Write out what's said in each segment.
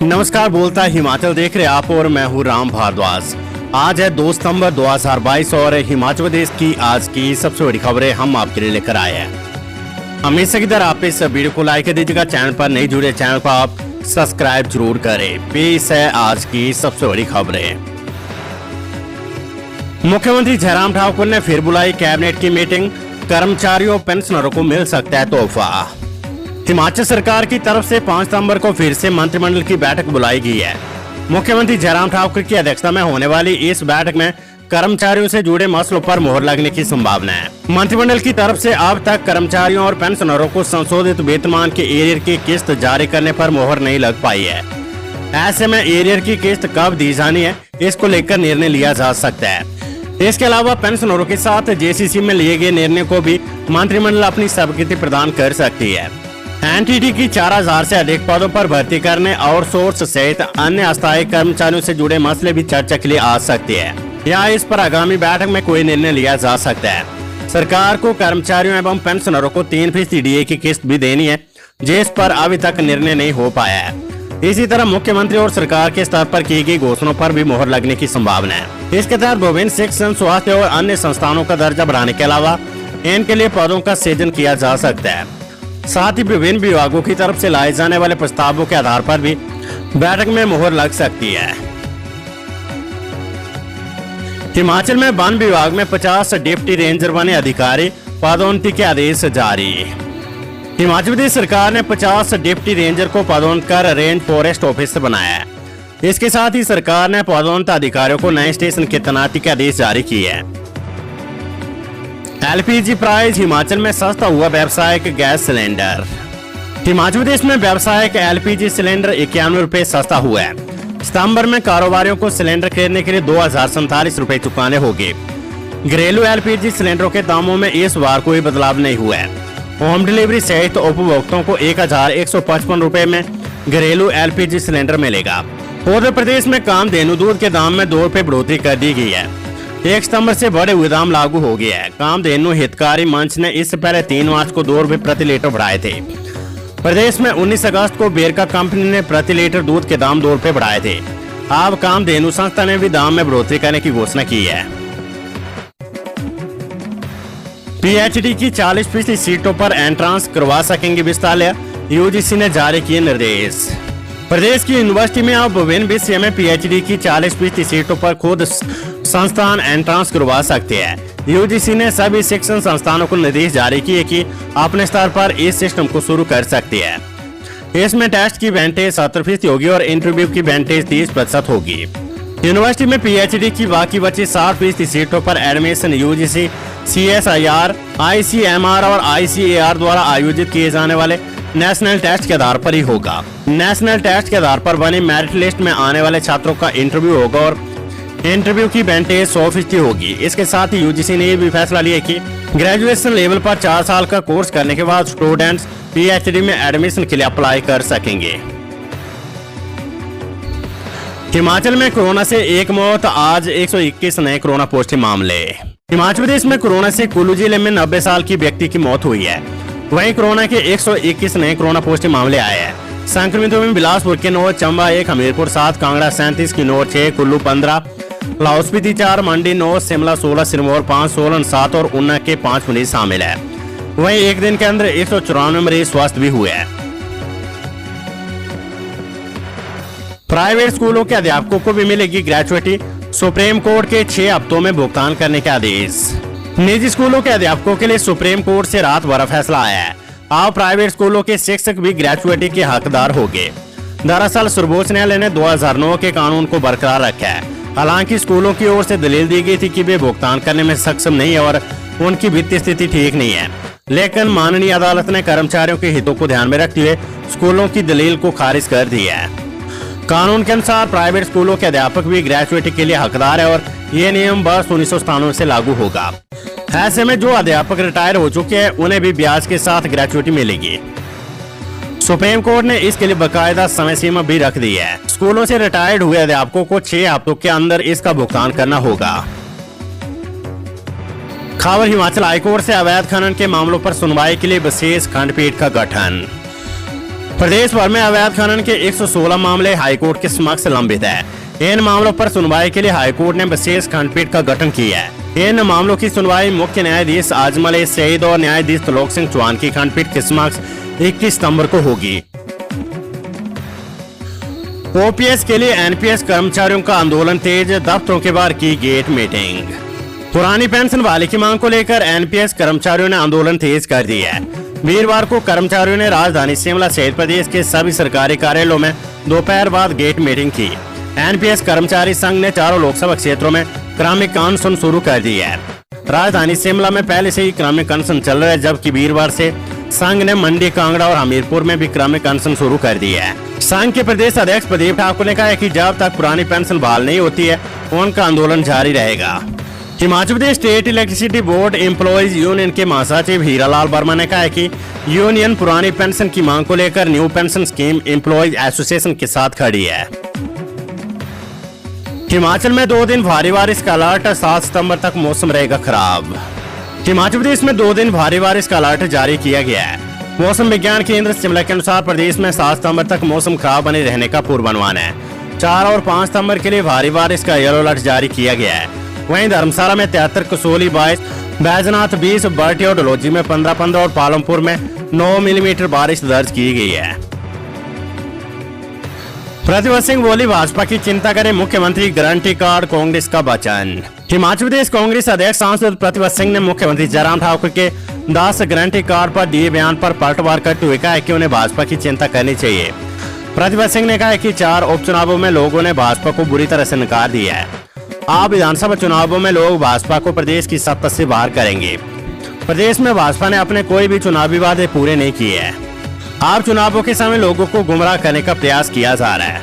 नमस्कार, बोलता है हिमाचल देख रहे आप और मैं हूँ राम भारद्वाज। आज है 2 सितंबर 2022 और हिमाचल प्रदेश की आज की सबसे बड़ी खबरें हम आपके लिए लेकर आए हैं। हमेशा की तरह आप इस वीडियो को लाइक कर दीजिएगा। चैनल पर नहीं जुड़े चैनल को आप सब्सक्राइब जरूर करें। पेश है आज की सबसे बड़ी खबरें। मुख्यमंत्री जयराम ठाकुर ने फिर बुलाई कैबिनेट की मीटिंग, कर्मचारियों पेंशनरों को मिल सकता है तोहफा। हिमाचल सरकार की तरफ से 5 सितंबर को फिर से मंत्रिमंडल की बैठक बुलाई गई है। मुख्यमंत्री जयराम ठाकुर की अध्यक्षता में होने वाली इस बैठक में कर्मचारियों से जुड़े मसलों पर मोहर लगने की संभावना है। मंत्रिमंडल की तरफ से अब तक कर्मचारियों और पेंशनरों को संशोधित वेतनमान के एरियर की किस्त जारी करने पर मोहर नहीं लग पाई है। ऐसे में एरियर की किस्त कब दी जानी है, इसको लेकर निर्णय लिया जा सकता है। इसके अलावा पेंशनरों के साथ जेसीसी में लिए गए निर्णय को भी मंत्रिमंडल अपनी स्वीकृति प्रदान कर सकती है। एनटीटी की 4000 से अधिक पदों पर भर्ती करने और सोर्स सहित अन्य अस्थायी कर्मचारियों से जुड़े मसले भी चर्चा के लिए आ सकते हैं या इस पर आगामी बैठक में कोई निर्णय लिया जा सकता है। सरकार को कर्मचारियों एवं पेंशनरों को 3% डीए की किस्त भी देनी है, जिस पर अभी तक निर्णय नहीं हो पाया है। इसी तरह मुख्यमंत्री और सरकार के स्तर पर की गई घोषणाओं पर भी मोहर लगने की संभावना है। इसके तहत विभिन्न शिक्षण, स्वास्थ्य और अन्य संस्थानों का दर्जा बढ़ाने के अलावा इनके लिए पदों का सृजन किया जा सकता है। साथ ही विभिन्न विभागों की तरफ से लाए जाने वाले प्रस्तावों के आधार पर भी बैठक में मोहर लग सकती है। हिमाचल में वन विभाग में 50 डिप्टी रेंजर बने अधिकारी, पदोन्नति के आदेश जारी। हिमाचल प्रदेश सरकार ने 50 डिप्टी रेंजर को पदोन्नत कर रेंज फॉरेस्ट ऑफिसर बनाया है। इसके साथ ही सरकार ने पदोन्नत अधिकारियों को नए स्टेशन की तैनाती के आदेश जारी किए हैं। एलपीजी प्राइस, हिमाचल में सस्ता हुआ व्यावसायिक गैस सिलेंडर। हिमाचल प्रदेश में व्यावसायिक एलपीजी सिलेंडर 51 रुपए सस्ता हुआ है। सितंबर में कारोबारियों को सिलेंडर खरीदने के लिए 2047 रुपए चुकाने होंगे। घरेलू एलपीजी सिलेंडरों के दामों में इस बार कोई बदलाव नहीं हुआ है। होम डिलीवरी सहित उपभोक्ताओं को 1155 रुपए में घरेलू एलपीजी सिलेंडर मिलेगा। उत्तर प्रदेश में कामधेनु दूध के दाम में 2 रुपए बढ़ोतरी कर दी गई है। 1 सितंबर से बढ़े हुए दाम लागू हो गया है। कामधेनु हितकारी मंच ने इससे पहले 3 मार्च को 2 रुपए प्रति लीटर बढ़ाए थे। प्रदेश में 19 अगस्त को बेरका कंपनी ने प्रति लीटर दूध के दाम 2 रुपए बढ़ाए थे। अब कामधेनु संस्था ने भी दाम में बढ़ोतरी करने की घोषणा की है। पीएचडी की 40% सीटों पर एंट्रांस करवा सकेंगे विस्तालय, यूजीसी ने जारी किए निर्देश। प्रदेश की यूनिवर्सिटी में अब विभिन्न विषय में पीएचडी की 40% सीटों पर खुद संस्थान एंट्रांस करवा सकते हैं। यूजीसी ने सभी शिक्षण संस्थानों को निर्देश जारी किए कि अपने स्तर पर इस सिस्टम को शुरू कर सकते हैं। इसमें टेस्ट की वेंटेज 70% होगी और इंटरव्यू की वेंटेज 30% होगी। यूनिवर्सिटी में पीएचडी की बाकी बची 60% सीटों पर एडमिशन यूजीसी, सीएसआईआर, आईसीएमआर और आईसीएआर द्वारा आयोजित किए जाने वाले नेशनल टेस्ट के आधार पर ही होगा। नेशनल टेस्ट के आधार पर बनी मेरिट लिस्ट में आने वाले छात्रों का इंटरव्यू होगा और इंटरव्यू की वेंटेज 100% होगी। इसके साथ ही यूजीसी ने यह भी फैसला लिया कि ग्रेजुएशन लेवल पर 4 साल का कोर्स करने के बाद स्टूडेंट्स पीएचडी में एडमिशन के लिए अप्लाई कर सकेंगे। हिमाचल में कोरोना से 1 मौत, आज 121 नए कोरोना पॉजिटिव मामले। हिमाचल प्रदेश में कोरोना से कुल्लू जिले में 90 साल की व्यक्ति की मौत हुई है। वहीं कोरोना के 121 नए कोरोना पॉजिटिव मामले आए हैं। संक्रमितों में बिलासपुर के 9, चंबा 1, हमीरपुर 7, कांगड़ा 37, किन्नौर 6, कुल्लू 15, लाहौल स्पीति 4, मंडी 9, शिमला 16, सिरमौर 5, सोलन 7 और ऊना के 5 मरीज शामिल है। वहीं एक दिन के अंदर 194 मरीज स्वस्थ भी हुए हैं। प्राइवेट स्कूलों के अध्यापकों को भी मिलेगी ग्रेचुइटी, सुप्रीम कोर्ट के 6 हफ्तों में भुगतान करने के आदेश। निजी स्कूलों के अध्यापकों के लिए सुप्रीम कोर्ट से रात भर फैसला आया है। अब प्राइवेट स्कूलों के शिक्षक भी ग्रेचुइटी के हकदार होंगे। दरअसल सर्वोच्च न्यायालय ने 2009 के कानून को बरकरार रखा है। हालांकि स्कूलों की ओर से दलील दी गई थी कि वे भुगतान करने में सक्षम नहीं है और उनकी वित्तीय स्थिति ठीक नहीं है, लेकिन माननीय अदालत ने कर्मचारियों के हितों को ध्यान में रखते हुए स्कूलों की दलील को खारिज कर दिया है। कानून के अनुसार प्राइवेट स्कूलों के अध्यापक भी ग्रेचुइटी के लिए हकदार है और ये नियम वर्ष 1997 से लागू होगा। ऐसे में जो अध्यापक रिटायर हो चुके हैं उन्हें भी ब्याज के साथ ग्रेचुइटी मिलेगी। सुप्रीम कोर्ट ने इसके लिए बाकायदा समय सीमा भी रख दी है। स्कूलों से रिटायर्ड हुए अध्यापकों को 6 हफ्तों के अंदर इसका भुगतान करना होगा। खबर हिमाचल हाईकोर्ट से अवैध खनन के मामलों पर सुनवाई के लिए विशेष खंडपीठ का गठन। प्रदेश भर में अवैध खनन के 116 मामले हाईकोर्ट के समक्ष लंबित है। इन मामलों पर सुनवाई के लिए हाईकोर्ट ने विशेष खंडपीठ का गठन किया है। इन मामलों की सुनवाई मुख्य न्यायाधीश आजमल सईद और न्यायाधीश त्रिलोक सिंह चौहान की खंडपीठ के समक्ष 21 सितंबर को होगी। ओपीएस के लिए एनपीएस कर्मचारियों का आंदोलन तेज, दफ्तरों के बाहर की गेट मीटिंग। पुरानी पेंशन वाले की मांग को लेकर एनपीएस कर्मचारियों ने आंदोलन तेज कर दिया है। वीरवार को कर्मचारियों ने राजधानी शिमला सहित प्रदेश के सभी सरकारी कार्यालयों में दोपहर बाद गेट मीटिंग की। एनपीएस कर्मचारी संघ ने चारों लोकसभा क्षेत्रों में क्रमिक अनशन शुरू कर दी है। राजधानी शिमला में पहले से ही क्रमिक अनशन चल रहा है, जबकि वीरवार से संघ ने मंडी, कांगड़ा और हमीरपुर में भी क्रमिक अनशन शुरू कर दिया है। संघ के प्रदेश अध्यक्ष प्रदीप ठाकुर ने कहा है कि जब तक पुरानी पेंशन बहाल नहीं होती है उनका आंदोलन जारी रहेगा। Himachal Pradesh state electricity board employees union के महासचिव हीरालाल वर्मा ने कहा है कि यूनियन पुरानी पेंशन की मांग को लेकर new pension scheme employees association के साथ खड़ी है। हिमाचल में 2 दिन भारी बारिश का अलर्ट, 7 सितंबर तक मौसम रहेगा खराब। हिमाचल प्रदेश में 2 दिन भारी बारिश का अलर्ट जारी किया गया है। मौसम विज्ञान केंद्र शिमला के अनुसार प्रदेश में 7 सितंबर तक मौसम खराब बने रहने का पूर्वानुमान है। 4 और 5 सितंबर के लिए भारी बारिश का येलो अलर्ट जारी किया गया है। वहीं धर्मशाला में 73, कसोली 22, बैजनाथ 20, बर्टी और डलहौजी में 15 और पालमपुर में 9 मिलीमीटर बारिश दर्ज की गई है। प्रतिभा सिंह बोली, भाजपा की चिंता करे मुख्यमंत्री, गारंटी कार्ड कांग्रेस का वचन। हिमाचल प्रदेश कांग्रेस अध्यक्ष सांसद प्रतिभा सिंह ने मुख्यमंत्री जयराम ठाकुर के 10 गारंटी कार्ड पर दिए बयान पर पलटवार करते हुए कहा है कि उन्हें भाजपा की चिंता करनी चाहिए। प्रतिभा सिंह ने कहा है कि 4 उपचुनावों में लोगों ने भाजपा को बुरी तरह से नकार दिया है। आप विधानसभा चुनावों में लोग भाजपा को प्रदेश की सत्ता से बाहर करेंगे। प्रदेश में भाजपा ने अपने कोई भी चुनावी वादे पूरे नहीं किए हैं। आप चुनावों के समय लोगों को गुमराह करने का प्रयास किया जा रहा है।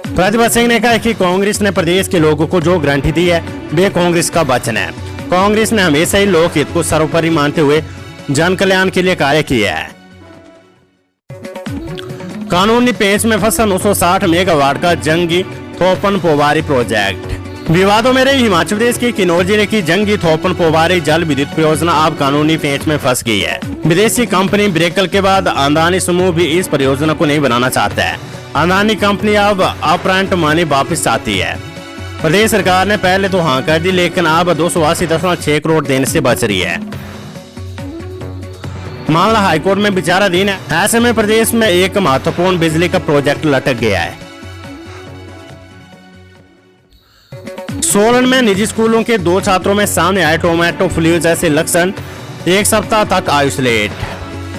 प्रतिभा सिंह ने कहा कि कांग्रेस ने प्रदेश के लोगों को जो गारंटी दी है वे कांग्रेस का वचन है। कांग्रेस ने हमेशा ही लोकहित को सर्वोपरि मानते हुए जन कल्याण के लिए कार्य किया है। कानूनी पेच में फंसा 960 मेगावाट का जंगी थोपन पोवारी प्रोजेक्ट। विवादों में रही हिमाचल प्रदेश के किन्नौर जिले की जंगी थोपन पोवारी जल विद्युत परियोजना अब कानूनी पेंच में फंस गई है। विदेशी कंपनी ब्रेकल के बाद अदानी समूह भी इस परियोजना को नहीं बनाना चाहता है। अदानी कंपनी अब अपफ्रंट मनी वापस चाहती है। प्रदेश सरकार ने पहले तो हाँ कर दी, लेकिन अब 280.6 करोड़ देने से बच रही है। मामला हाईकोर्ट में विचाराधीन है। ऐसे में प्रदेश में एक महत्वपूर्ण बिजली का प्रोजेक्ट लटक गया है। सोलन में निजी स्कूलों के 2 छात्रों में सामने आए टोमेटो फ्लू जैसे लक्षण, 1 सप्ताह तक आइसोलेट।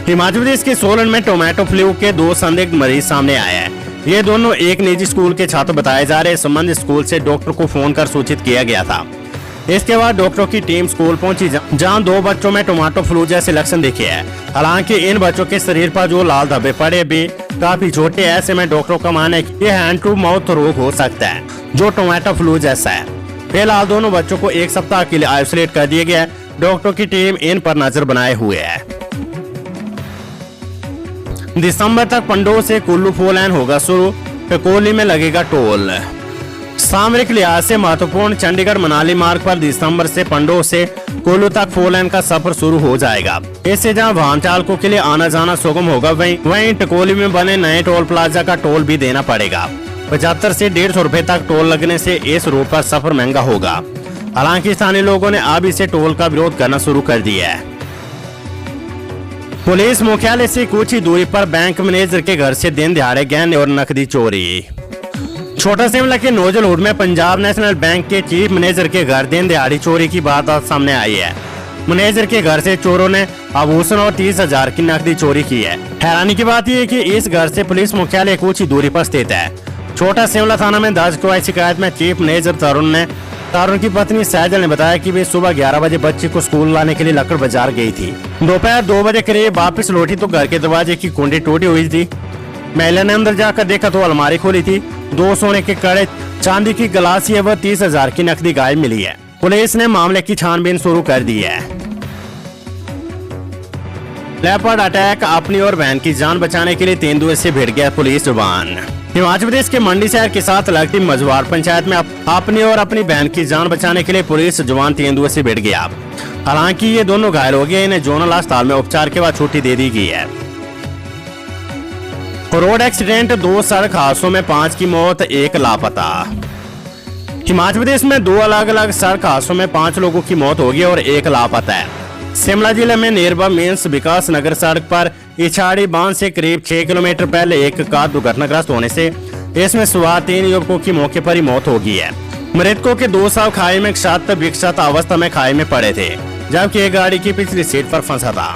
हिमाचल प्रदेश के सोलन में टोमेटो फ्लू के 2 संदिग्ध मरीज सामने आए हैं। ये दोनों एक निजी स्कूल के छात्र बताए जा रहे। संबंधित स्कूल से डॉक्टर को फोन कर सूचित किया गया था। इसके बाद डॉक्टरों की टीम स्कूल पहुंची, जहां 2 बच्चों में टोमेटो फ्लू जैसे लक्षण दिखे हैं। हालांकि इन बच्चों के शरीर पर जो लाल धब्बे पड़े भी काफी छोटे। ऐसे में डॉक्टरों का मानना है कि यह हैंड टू माउथ रोग हो सकता है जो टोमेटो फ्लू जैसा है। फिलहाल दोनों बच्चों को 1 सप्ताह के लिए आइसोलेट कर दिया गया है। डॉक्टरों की टीम इन पर नजर बनाए हुए है। दिसंबर तक पंडोह से कुल्लू 4 लेन होगा शुरू, ककोली में लगेगा टोल। सामरिक लिहाज से महत्वपूर्ण चंडीगढ़ मनाली मार्ग पर दिसंबर से पंडोह से कुल्लू तक 4 लेन का सफर शुरू हो जाएगा। इससे जहां वाहन चालकों के लिए आना जाना सुगम होगा, वहीं टकोली में बने नए टोल प्लाजा का टोल भी देना पड़ेगा। 75 से 150 रुपए तक टोल लगने से इस रूट पर सफर महंगा होगा। हालांकि स्थानीय लोगों ने अब इसे टोल का विरोध करना शुरू कर दिया है। पुलिस मुख्यालय से कुछ ही दूरी पर बैंक मैनेजर के घर से दिन दिहाड़े गहने और नकदी चोरी। छोटा शिमला के नोजलहुड में पंजाब नेशनल बैंक के चीफ मैनेजर के घर दिन दिहाड़ी चोरी की वारदात सामने आई है। मैनेजर के घर से चोरों ने आभूषण और 30,000 की नकदी चोरी की है। हैरानी की बात यह है कि इस घर से पुलिस मुख्यालय कुछ ही दूरी पर स्थित है। छोटा शिमला थाना में दर्ज करवाई शिकायत में चीफ मैनेजर तरुण की पत्नी सैजल ने बताया कि वे सुबह 11 बजे बच्चे को स्कूल लाने के लिए लक्कड़ बाजार गई थी। दोपहर 2 बजे करीब वापस लौटी तो घर के दरवाजे की कुंडी टूटी हुई थी। महिला ने अंदर जाकर देखा तो अलमारी खोली थी। 2 सोने के कड़े, चांदी की गलासियां व 30,000 की नकदी गायब मिली है। पुलिस ने मामले की छानबीन शुरू कर दी है। लेपर्ड अटैक, अपनी और बहन की जान बचाने के लिए तेंदुए से भिड़ गया पुलिस जवान। हिमाचल प्रदेश के मंडी शहर के साथ लगती मझवाड़ पंचायत में अपनी और अपनी बहन की जान बचाने के लिए पुलिस जवान तेंदुए से भिड़ गया। हालांकि ये दोनों घायल हो गए। इन्हें जोनल अस्पताल में उपचार के बाद छुट्टी दे दी गई है। रोड एक्सीडेंट, 2 सड़क हादसों में 5 की मौत, 1 लापता। हिमाचल प्रदेश में 2 अलग अलग सड़क हादसों में 5 लोगों की मौत हो गई और 1 लापता है। शिमला जिले में नेरबा मीन्स विकास नगर सड़क पर इछाड़ी बांध से करीब 6 किलोमीटर पहले एक कार दुर्घटनाग्रस्त होने से इसमें सवार 3 युवकों की मौके पर ही मौत हो गई है। मृतकों के 2 शव खाई में क्षत विक्षत अवस्था में खाई में पड़े थे, जबकि एक गाड़ी की पिछली सीट पर फंसा था।